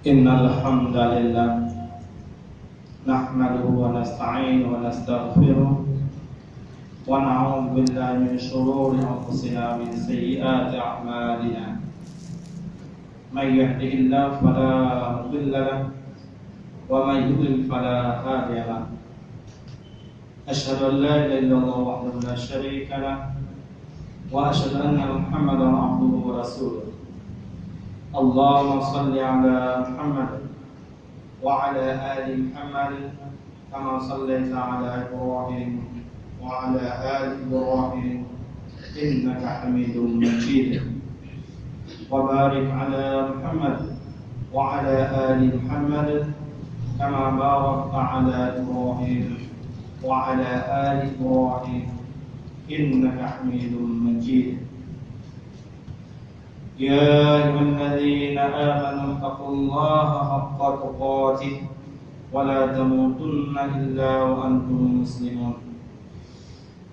Innal hamdalillah nahmaduhu wa nasta'inuhu wa nastaghfiruh wa na'udzu billahi min shururi anfusina min sayyiati a'malina. May yahdihillahu fala mudilla lahu wa may yudlil fala hadiya lahu. Asyhadu an la ilaha illallah wahdahu la syarika lahu wa asyhadu anna Muhammadan abduhu wa rasuluh. Allahumma salli ala Muhammad wa ala ali Muhammad kama sallaita ala Ibrahim wa ala ali Ibrahim innaka Hamidum Majid. Wa barik ala Muhammad wa ala ali Muhammad kama barakta ala Ibrahim wa ala ali Ibrahim innaka Hamidum Majid. يا أيها الذين آمنوا اتقوا الله حق تقاته ولا تموتن إلا وأنتم مسلمون.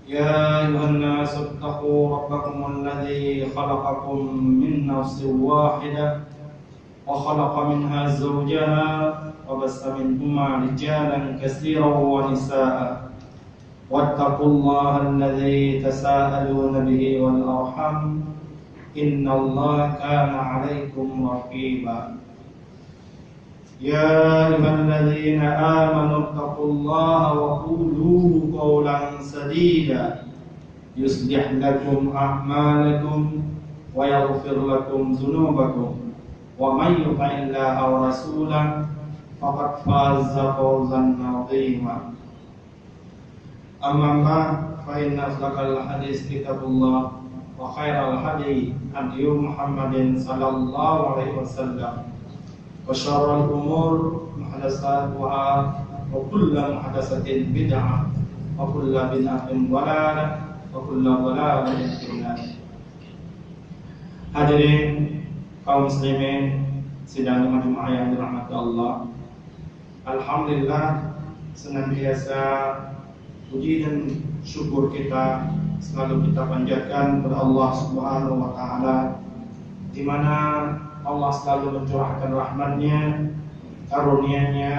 يا أيها الناس اتقوا ربكم الذي خلقكم من نفس واحدة وخلق منها زوجها وبث منهما رجالا كثيرا ونساء واتقوا الله الذي تساءلون به والأرحام إن الله كان عليكم رقيبا. يا أيها الذين آمنوا اتقوا الله وقولوا قولا سديدا يصلح لكم أعمالكم ويغفر لكم ذنوبكم ومن يطع الله ورسوله فقد فاز فوزا عظيما. أما بعد فإن أصدق الحديث كتاب الله وخير الهدي هدي محمد صلى الله عليه وسلم وشر الأمور محدثاتها وكل محدثة بدعة وكل بدعة ضلالة وكل ضلالة في النار. Hadirin kaum muslimin sidang jemaah yang dirahmati Allah, alhamdulillah senantiasa puji dan syukur kita selalu kita panjatkan kepada Allah Subhanahu wa taala, di mana Allah selalu mencurahkan rahmat-Nya, karunia-Nya,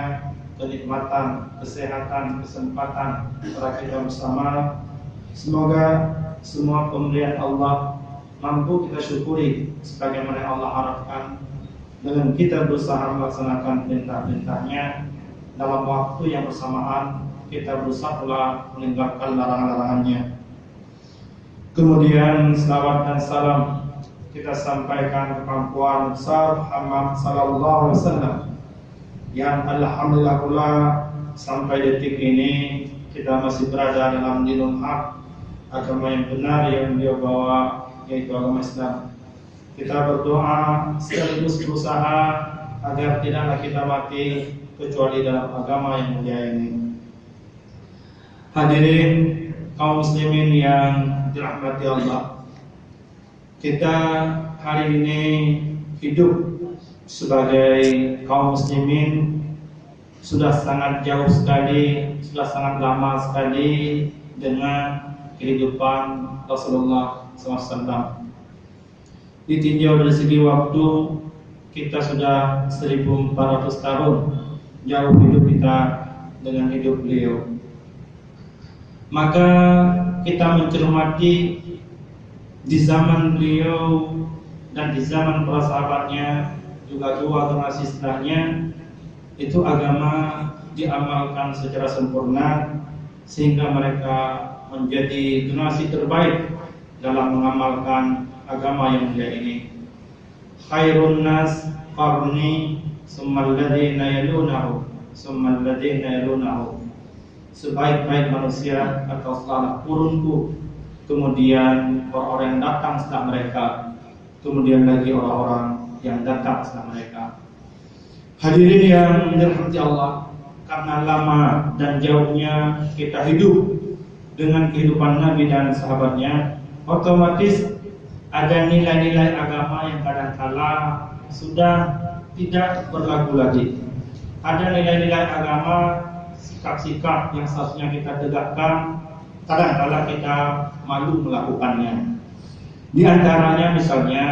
kenikmatan, kesehatan, kesempatan para kita bersama. Semoga semua pemberian Allah mampu kita syukuri sebagaimana Allah harapkan dengan kita berusaha melaksanakan perintah-perintah-Nya dalam waktu yang bersamaan kita berusaha pula meninggalkan larangan-larangan-Nya. Kemudian salawat dan salam kita sampaikan ke pangkuan besar Muhammad sallallahu alaihi wasallam yang alhamdulillah pula sampai detik ini kita masih berada dalam dinul haq, agama yang benar yang beliau bawa, yaitu agama Islam. Kita berdoa sekaligus berusaha agar tidaklah kita mati kecuali dalam agama yang mulia ini. Hadirin kaum muslimin yang dirahmati Allah, kita hari ini hidup sebagai kaum muslimin sudah sangat jauh sekali, sudah sangat lama sekali dengan kehidupan Rasulullah SAW. Ditinjau dari segi waktu, kita sudah 1400 tahun jauh hidup kita dengan hidup beliau. Maka kita mencermati di zaman beliau dan di zaman para sahabatnya, juga dua generasi setelahnya, itu agama diamalkan secara sempurna sehingga mereka menjadi generasi terbaik dalam mengamalkan agama yang mulia ini. Khairun nas qarni summal ladzina yalunahu summal ladzina yalunahu. Sebaik-baik manusia atau setelah kurunku, kemudian orang-orang yang datang setelah mereka, kemudian lagi orang-orang yang datang setelah mereka. Hadirin yang dirahmati Allah, karena lama dan jauhnya kita hidup dengan kehidupan Nabi dan sahabatnya, otomatis ada nilai-nilai agama yang kadang-kala sudah tidak berlaku lagi. Ada nilai-nilai agama, sikap-sikap yang seharusnya kita tegakkan, kadang-kala kita malu melakukannya. Di antaranya misalnya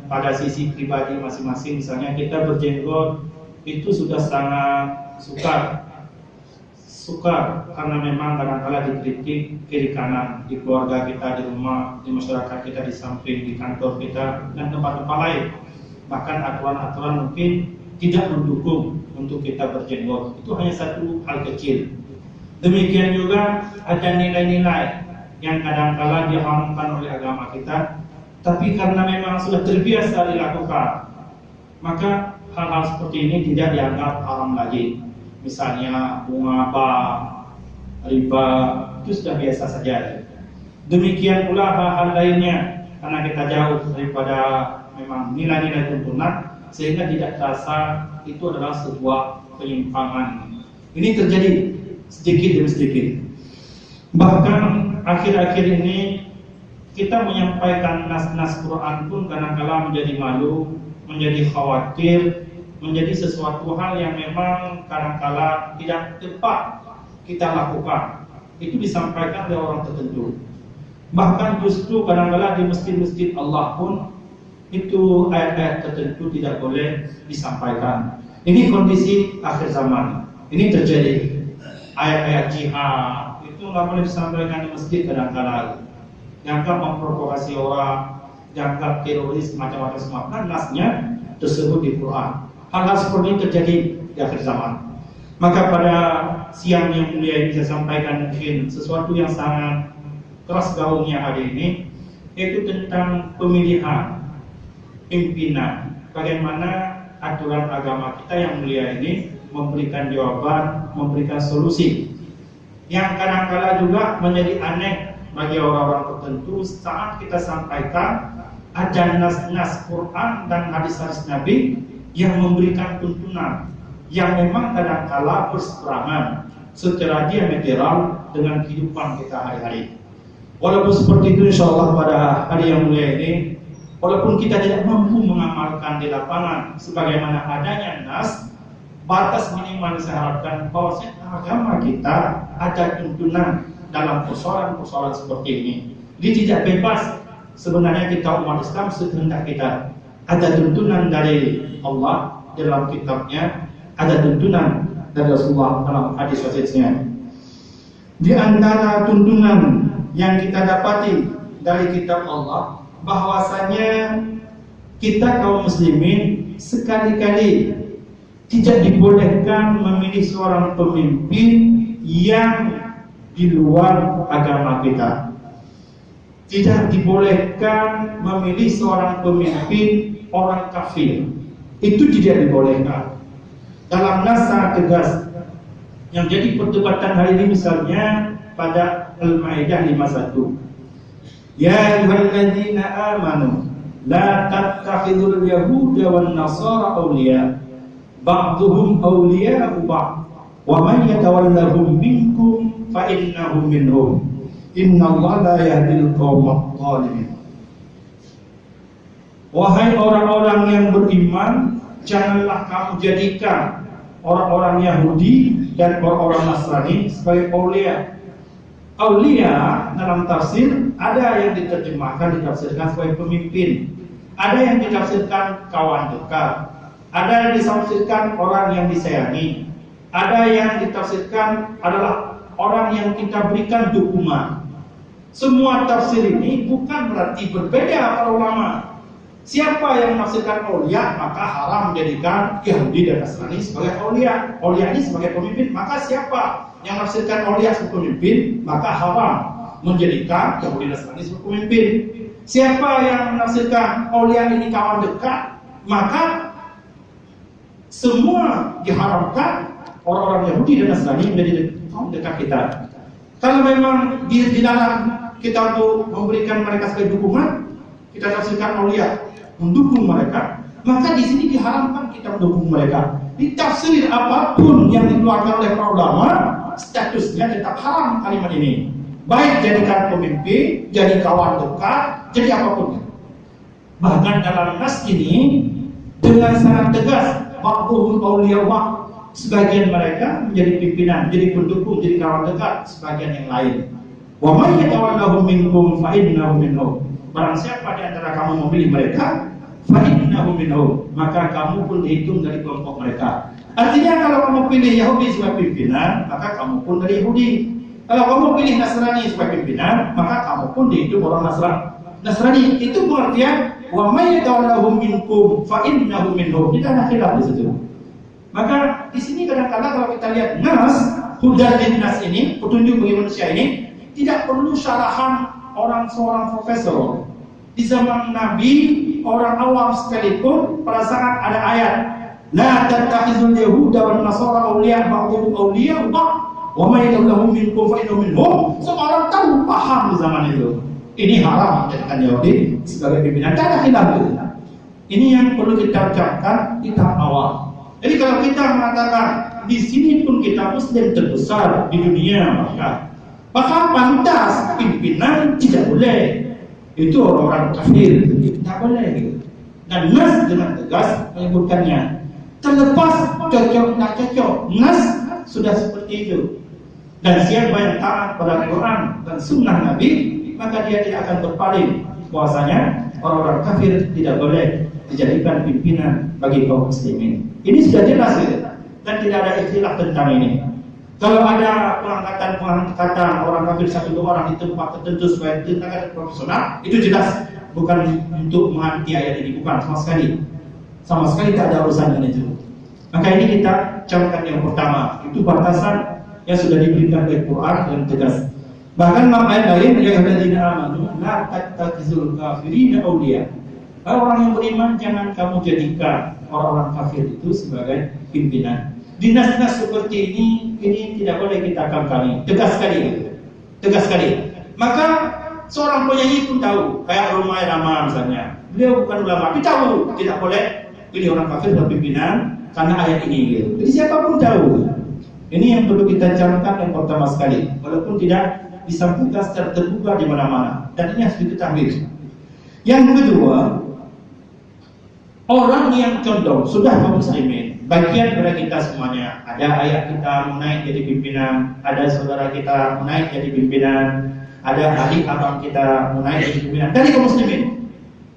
pada sisi pribadi masing-masing, misalnya kita berjenggot itu sudah sangat sukar karena memang kadang-kala dikritik kiri kanan di keluarga kita, di rumah, di masyarakat kita, di samping, di kantor kita, dan tempat-tempat lain. Bahkan aturan-aturan mungkin tidak mendukung untuk kita berjenggot. Itu hanya satu hal kecil. Demikian juga ada nilai-nilai yang kadang-kala diharamkan oleh agama kita, tapi karena memang sudah terbiasa dilakukan, maka hal-hal seperti ini tidak dianggap haram lagi. Misalnya bunga bank, riba, itu sudah biasa saja. Demikian pula hal-hal lainnya, karena kita jauh daripada memang nilai-nilai tuntunan, sehingga tidak terasa itu adalah sebuah penyimpangan. Ini terjadi sedikit demi sedikit. Bahkan akhir-akhir ini kita menyampaikan nas-nas Quran pun kadang-kala menjadi malu, menjadi khawatir, menjadi sesuatu hal yang memang kadang-kala tidak tepat kita lakukan. Itu disampaikan oleh orang tertentu. Bahkan justru kadang-kala di masjid-masjid Allah pun itu ayat-ayat tertentu tidak boleh disampaikan. Ini kondisi akhir zaman. Ini terjadi. Ayat-ayat jihad itu nggak boleh disampaikan di masjid kadang-kala. Dianggap memprovokasi orang, dianggap teroris, macam-macam semua. Kan nasnya tersebut di Quran. Hal-hal seperti ini terjadi di akhir zaman. Maka pada siang yang mulia ini saya sampaikan mungkin sesuatu yang sangat keras gaungnya hari ini, yaitu tentang pemilihan pimpinan. Bagaimana aturan agama kita yang mulia ini memberikan jawaban, memberikan solusi yang kadang-kala juga menjadi aneh bagi orang-orang tertentu saat kita sampaikan ada nas-nas Quran dan hadis-hadis Nabi yang memberikan tuntunan yang memang kadang-kala berseberangan secara diametral dengan kehidupan kita hari-hari. Walaupun seperti itu, insya Allah pada hari yang mulia ini, walaupun kita tidak mampu mengamalkan di lapangan sebagaimana adanya nas, batas minimal saya harapkan bahwa agama kita ada tuntunan dalam persoalan-persoalan seperti ini. Jadi tidak bebas sebenarnya kita umat Islam sekehendak kita. Ada tuntunan dari Allah dalam kitabnya, ada tuntunan dari Rasulullah dalam hadis-hadisnya. Di antara tuntunan yang kita dapati dari kitab Allah, bahwasanya kita kaum muslimin sekali-kali tidak dibolehkan memilih seorang pemimpin yang di luar agama kita. Tidak dibolehkan memilih seorang pemimpin orang kafir. Itu tidak dibolehkan. Dalam nas sangat tegas. Yang jadi perdebatan hari ini misalnya pada Al-Maidah 51. Ya ayyuhalladzina amanu la tattakhidul yahuda wan nasara awliya ba'dhum awliya'u ba'd wa man yatawallahum minkum fa innahu minhum innallaha la yahdil qaumadh dhalimin. Wahai orang-orang yang beriman, janganlah kamu jadikan orang-orang Yahudi dan orang-orang Nasrani sebagai aulia. Aulia dalam tafsir ada yang diterjemahkan, ditafsirkan sebagai pemimpin, ada yang ditafsirkan kawan dekat, ada yang ditafsirkan orang yang disayangi, ada yang ditafsirkan adalah orang yang kita berikan dukungan. Semua tafsir ini bukan berarti berbeda para ulama. Siapa yang menafsirkan aulia maka haram menjadikan Yahudi dan Nasrani sebagai aulia. Aulia ini sebagai pemimpin. Maka siapa yang menafsirkan aulia sebagai pemimpin maka haram menjadikan Yahudi dan Nasrani sebagai pemimpin. Siapa yang menafsirkan aulia ini kawan dekat maka semua diharamkan orang-orang Yahudi dan Nasrani menjadi kawan dekat kita. Kalau memang di dalam kita untuk memberikan mereka sebagai dukungan, kita tafsirkan aulia mendukung mereka, maka di sini diharamkan kita mendukung mereka. Ditafsir apapun yang dikeluarkan oleh para ulama, statusnya tetap haram kalimat ini. Baik jadikan pemimpin, jadi kawan dekat, jadi apapun. Bahkan dalam nas ini dengan sangat tegas, ba'dhum awliya ba'd, sebagian mereka menjadi pimpinan, jadi pendukung, jadi kawan dekat, sebagian yang lain. Wa may yatawallahum minkum fa innahu minhum. Barang siapa di antara kamu memilih mereka, fa innahu minhum, maka kamu pun dihitung dari kelompok mereka. Artinya kalau kamu pilih Yahudi sebagai pimpinan, maka kamu pun dari Yahudi. Kalau kamu pilih Nasrani sebagai pimpinan, maka kamu pun dihidup orang Nasrani. Itu pengertian wa may yatawallahum minkum fa innahu minhum. Tidak ada khilaf di situ. Maka di sini kadang-kadang kalau kita lihat nas, hudal nas ini, petunjuk bagi manusia ini, tidak perlu syarahan seorang profesor. Di zaman Nabi, orang awam sekalipun pada saat ada ayat la tattakhizul yahuda wan nasara awliya ba'dhum awliya wa may yatawallahum minkum fa innahu minhum. Semua orang tahu, paham di zaman itu. Ini haram menjadikan Yahudi sebagai pimpinan. Tidak ada khilaf itu. Ini yang perlu kita ucapkan di tahap awal. Jadi kalau kita mengatakan di sini pun kita Muslim terbesar di dunia, maka pantas pimpinan tidak boleh. Itu orang-orang kafir, tidak boleh. Dan nas dengan tegas menyebutkannya. Terlepas cocok tak cocok, nas sudah seperti itu. Dan siapa yang taat pada Quran dan Sunnah Nabi, maka dia tidak akan berpaling. Bahwasanya orang-orang kafir tidak boleh dijadikan pimpinan bagi kaum muslimin. Ini sudah jelas ya? Dan tidak ada ikhtilaf tentang ini. Kalau ada pengangkatan orang kafir satu dua orang di tempat tertentu sebagai tenaga profesional, itu jelas bukan untuk menganti ayat ini, bukan sama sekali tak ada urusan dengan itu. Maka ini kita camkan yang pertama, itu batasan yang sudah diberikan oleh Quran yang tegas. Bahkan ayat lain yang alladzina amanu la tattakhizul kafirina awliya. Orang yang beriman jangan kamu jadikan orang-orang kafir itu sebagai pimpinan. Di nas-nas seperti ini tidak boleh kita kangkangi. Tegas sekali. Maka seorang penyanyi pun tahu, kayak Roma Irama misalnya. Beliau bukan ulama, tapi tahu tidak boleh pilih orang kafir sebagai pimpinan karena ayat ini gitu. Jadi siapapun tahu. Ini yang perlu kita camkan yang pertama sekali. Walaupun tidak disampaikan secara terbuka di mana-mana. Dan ini harus diketahui. Yang kedua, orang yang condong sudah kaum muslimin, bagian dari kita semuanya. Ada ayah kita mau naik jadi pimpinan, ada saudara kita mau naik jadi pimpinan, ada adik abang kita mau naik jadi pimpinan dari kaum muslimin.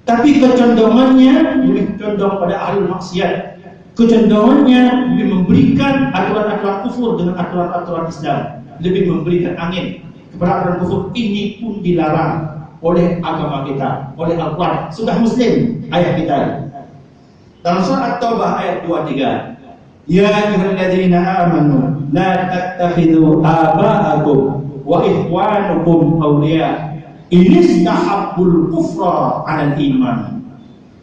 Tapi kecondongannya lebih condong pada ahli maksiat. Kecondongannya lebih memberikan aturan-aturan kufur dengan aturan-aturan Islam, lebih memberikan angin kepada aturan kufur. Ini pun dilarang oleh agama kita, oleh Al-Quran. Sudah muslim ayat kita. Dalam surat At-Taubah ayat 23, ya ayyuhalladzina amanu la tattakhidhu aba'akum wa ikhwanukum awliya in istahabbul kufra 'alal iman.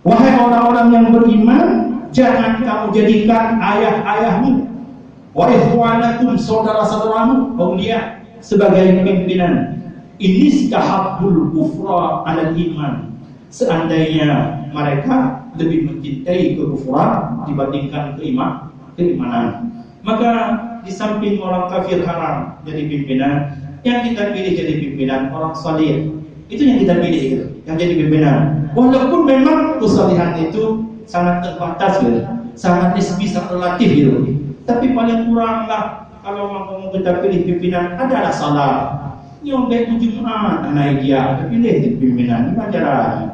Wahai orang-orang yang beriman, jangan kamu jadikan ayah-ayahmu wa ikhwanakum, saudara-saudaramu, awliya, sebagai pimpinan. In istahabbul kufra 'alal iman. Seandainya mereka lebih mencintai kekufuran dibandingkan keimanan, maka di samping orang kafir haram jadi pimpinan, yang kita pilih jadi pimpinan orang salih. Itu yang kita pilih gitu, yang jadi pimpinan. Walaupun memang kesalihan itu sangat terbatas gitu, sangat nisbi, sangat relatif gitu. Tapi paling kurang lah kalau mau kita pilih pimpinan adalah salah. Nyontek Jumat naik dia, pilih jadi pimpinan, ini ajaran.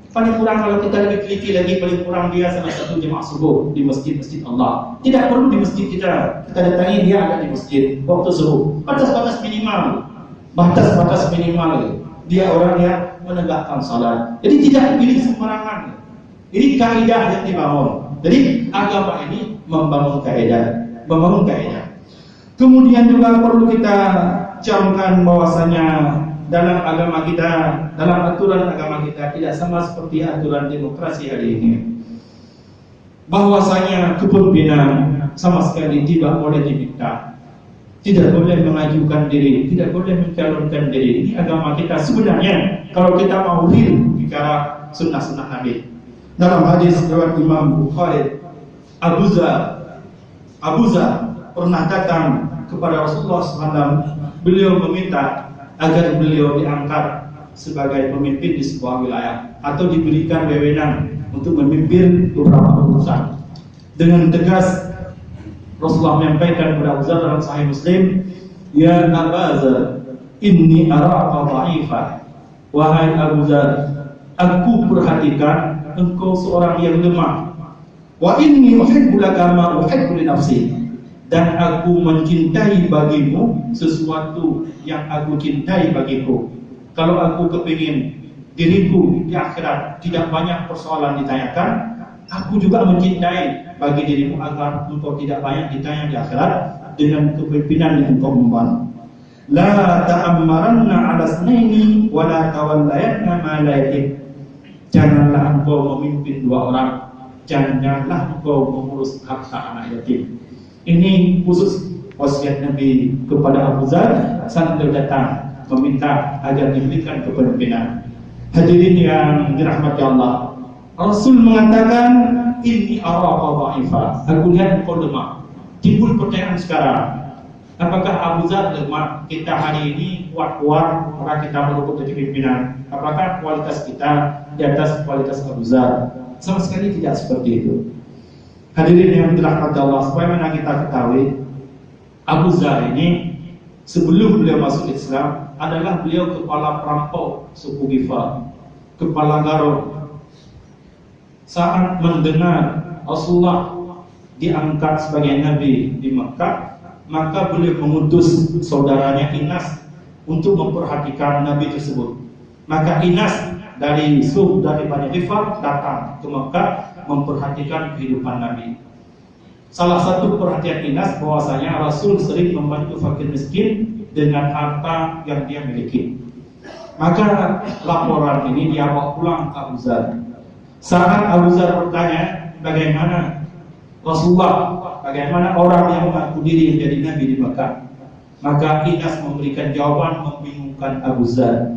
Paling kurang kalau kita lebih teliti lagi, paling kurang dia salah satu jemaah subuh di masjid Allah. Tidak perlu di masjid kita datangi, dia ada di masjid waktu subuh. Batas-batas minimal, dia orang yang menegakkan salat. Jadi tidak pilih sembarangan. Ini kaidah yang dibangun. Jadi agama ini membangun kaidah. Kemudian juga perlu kita camkan bahwasanya dalam agama kita, dalam aturan agama kita tidak sama seperti aturan demokrasi hari ini. Bahwasanya kepemimpinan sama sekali tidak boleh diminta, tidak boleh mengajukan diri, tidak boleh mencalonkan diri. Ini agama kita sebenarnya. Kalau kita mau real bicara sunnah-sunnah Nabi, dalam hadis riwayat Imam Bukhari, Abu Zar pernah datang kepada Rasulullah SAW. Beliau meminta agar beliau diangkat sebagai pemimpin di sebuah wilayah atau diberikan wewenang untuk memimpin beberapa urusan. Dengan tegas Rasulullah menyampaikan kepada Abu Zar dalam Sahih Muslim, ya Abu Zar, inni araka dha'ifa. Wahai Abu Zar, aku perhatikan engkau seorang yang lemah. Wa inni uhibbu laka ma uhibbu li nafsi. Dan aku mencintai bagimu sesuatu yang aku cintai bagiku. Kalau aku kepingin diriku di akhirat tidak banyak persoalan ditanyakan, aku juga mencintai bagi dirimu agar engkau tidak banyak ditanya di akhirat dengan kepemimpinan yang engkau membangun. La ta'ammaranna 'ala snaini wa la tawallayanna ma la yatim. Janganlah engkau memimpin dua orang, janganlah engkau mengurus harta anak yatim. Ini khusus wasiat Nabi kepada Abu Dzar sambil datang meminta agar diberikan kepemimpinan. Hadirin yang dirahmati Allah, Rasul mengatakan, inni araka dha'ifa. Aku lihat engkau lemah. Timbul pertanyaan sekarang, apakah Abu Dzar lemah? Kita hari ini kuat-kuat, maka kita merebut jadi pimpinan. Apakah kualitas kita di atas kualitas Abu Dzar? Sama sekali tidak seperti itu. Hadirin yang dirahmati Allah, sebagaimana kita ketahui, Abu Dzar ini sebelum beliau masuk Islam adalah beliau kepala perampok suku Ghifar, kepala Garut. Saat mendengar Rasulullah diangkat sebagai Nabi di Mekah, maka beliau mengutus saudaranya Inas untuk memperhatikan Nabi tersebut. Maka Inas dari Bani Ghifar datang ke Mekah memperhatikan kehidupan Nabi. Salah satu perhatian Inas bahwasanya Rasul sering membantu fakir miskin dengan harta yang dia miliki. Maka laporan ini dia bawa pulang ke Abu Dzar. Saat Abu Dzar bertanya, bagaimana Rasulullah, bagaimana orang yang mengaku diri menjadi Nabi di Mekah? Maka Inas memberikan jawaban membingungkan Abu Dzar.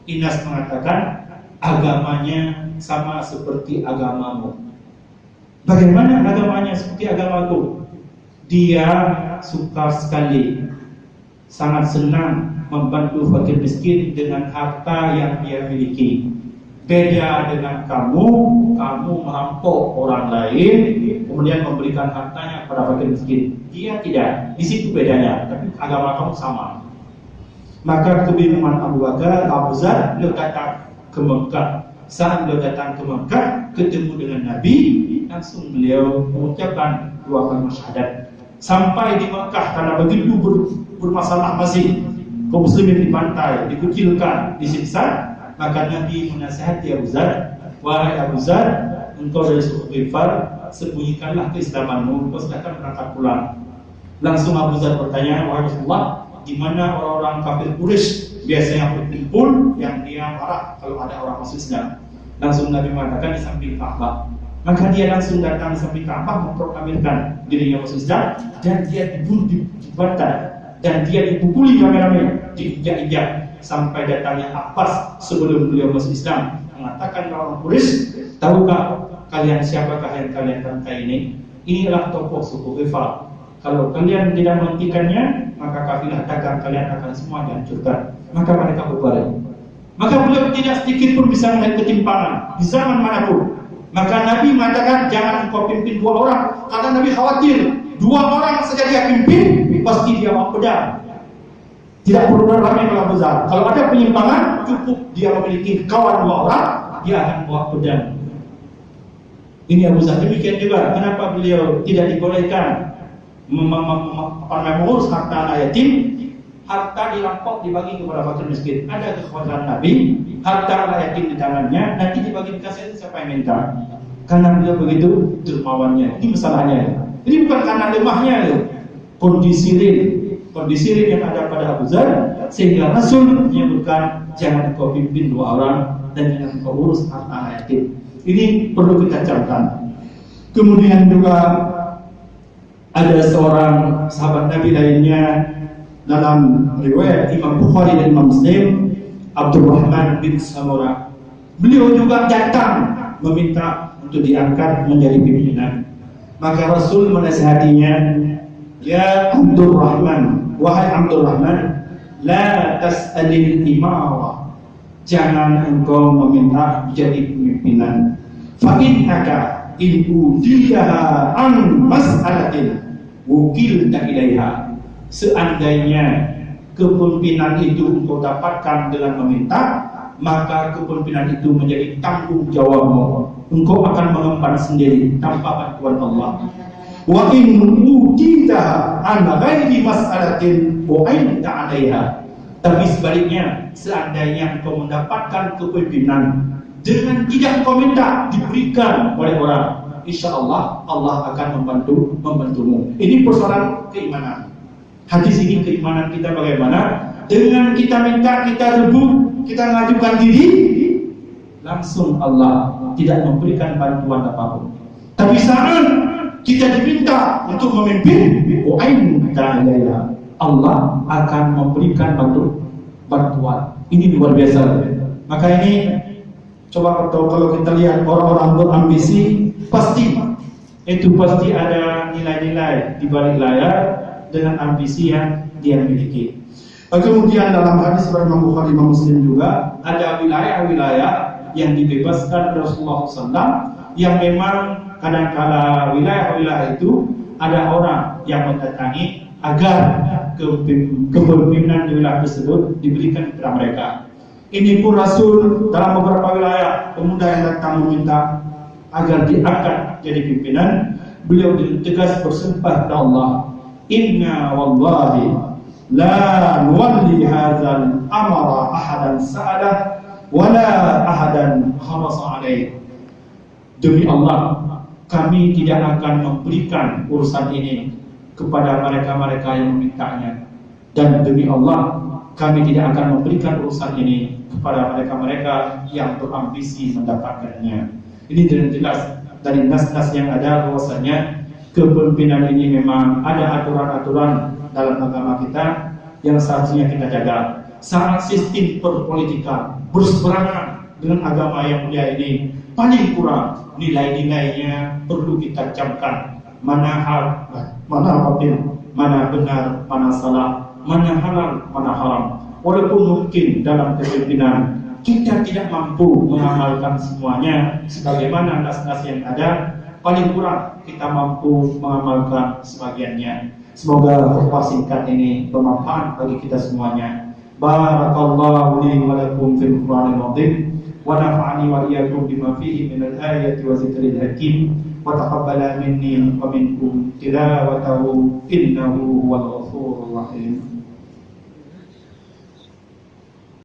Inas mengatakan, agamanya sama seperti agamamu. Bagaimana agamanya seperti agamaku? Dia suka sekali, sangat senang membantu fakir miskin dengan harta yang dia miliki. Beda dengan kamu merampok orang lain kemudian memberikan hartanya kepada fakir miskin. Dia tidak. Di situ bedanya. Tapi agama kamu sama. Maka kebingungan Abu Dzar, beliau datang ke Mekah. Saat beliau datang ke Mekah, ketemu dengan Nabi, langsung beliau mengucapkan dua kalimat syahadat. Sampai di Mekah karena begitu bermasalah masih kaum muslimin dibantai, dikucilkan, disiksa, maka Nabi menasihati Abu Dzar, wahai Abu Dzar, engkau dari suku Ghifar, sembunyikanlah keislamanmu, engkau silahkan berangkat pulang. Langsung Abu Dzar bertanya, wahai Rasulullah, di mana orang-orang kafir Quraisy biasanya berkumpul yang dia marah kalau ada orang masuk Islam? Langsung Nabi mengatakan di samping Ka'bah. Maka dia langsung datang di samping Ka'bah memproklamirkan dirinya masuk Islam, dan dia dibunuh, dibantai, dan dia dipukuli rame-rame, diinjak-injak, sampai datangnya Abbas sebelum beliau masuk Islam mengatakan kepada orang Quraisy, tahukah kalian siapakah yang kalian bantai ini? Inilah tokoh suku Ghifar. Kalau kalian tidak menghentikannya, maka kafilah dagang kalian akan semua dihancurkan. Maka mereka berbaring. Maka beliau tidak sedikit pun bisa melihat ketimpangan di zaman manapun. Maka Nabi mengatakan, jangan engkau pimpin dua orang, karena Nabi khawatir dua orang saja dia pimpin, pasti dia bawa pedang. Tidak perlu ramai kalau Abu Dzar. Kalau ada penyimpangan, cukup dia memiliki kawan dua orang, dia akan bawa pedang. Ini Abu Dzar. Demikian juga, kenapa beliau tidak dibolehkan mengurus harta anak yatim? Harta dirampok dibagi kepada fakir miskin. Ada kekhawatiran Nabi, harta anak yatim di tangannya, nanti dibagi dikasih siapa yang minta. Karena beliau begitu dermawannya. Ini masalahnya. Ini bukan karena lemahnya, kondisi real yang ada pada Abu Dzar, sehingga Rasul menyebutkan jangan kau pimpin dua orang dan jangan kau urus harta anak yatim. Ini perlu kita camkan. Kemudian juga ada seorang sahabat Nabi lainnya dalam riwayat Imam Bukhari dan Imam Muslim, Abdurrahman bin Samurah. Beliau juga datang meminta untuk diangkat menjadi pimpinan. Maka Rasul menasihatinya, ya Abdurrahman, wahai Abdurrahman, la tas'alil imarah, jangan engkau meminta jadi pimpinan. Fa innaka in udiyaha an mas'alatin wukilta ilaiha. Seandainya kepemimpinan itu engkau dapatkan dengan meminta, maka kepemimpinan itu menjadi tanggung jawabmu. Engkau akan mengemban sendiri tanpa bantuan Allah. Wa in utita an ghairi mas'alatin wa anta 'alaiha. Tapi sebaliknya, seandainya engkau mendapatkan kepemimpinan dengan tidak kau minta diberikan oleh orang, insya Allah Allah akan membantumu. Ini persoalan keimanan. Hadis ini keimanan kita bagaimana? Dengan kita minta, kita rebut, kita ngajukan diri, langsung Allah tidak memberikan bantuan apapun. Tapi saat kita diminta untuk memimpin, Allah akan memberikan bantuan. Ini luar biasa. Maka ini coba kalau kita lihat orang-orang berambisi, pasti ada nilai-nilai di balik layar dengan ambisi yang dia miliki. Kemudian dalam hadis Imam Bukhari Imam Muslim juga ada wilayah-wilayah yang dibebaskan Rasulullah SAW, yang memang kadang-kala wilayah-wilayah itu ada orang yang mendatangi agar kepemimpinan di wilayah tersebut diberikan kepada mereka. Ini pun Rasul dalam beberapa wilayah pemuda yang datang meminta agar diangkat jadi pimpinan, beliau tegas bersumpah kepada Allah, inna wallahi la nuwalli hadzal amara ahadan sa'adah wala ahadan khamasa alaih. Demi Allah, kami tidak akan memberikan urusan ini kepada mereka-mereka yang memintanya, dan demi Allah kami tidak akan memberikan urusan ini kepada mereka-mereka yang berambisi mendapatkannya. Ini jelas dari nas-nas yang ada bahwasanya kepemimpinan ini memang ada aturan-aturan dalam agama kita yang seharusnya kita jaga. Saat sistem perpolitikan berseberangan dengan agama yang mulia ini, paling kurang nilai-nilainya perlu kita camkan. Mana hal, mana batil, mana benar, mana salah, mana halal, mana haram. Walaupun mungkin dalam kepemimpinan kita tidak mampu mengamalkan semuanya sebagaimana nas-nas yang ada, paling kurang kita mampu mengamalkan sebagiannya. Semoga khutbah singkat ini bermanfaat bagi kita semuanya. Barakallahu li wa lakum fil Qur'anil azim wa nafa'ani wa iyyakum bima fihi minal ayati wa zikril hakim wa taqabbala minni wa minkum tilawatahu innahu huwal ghafurur rahim.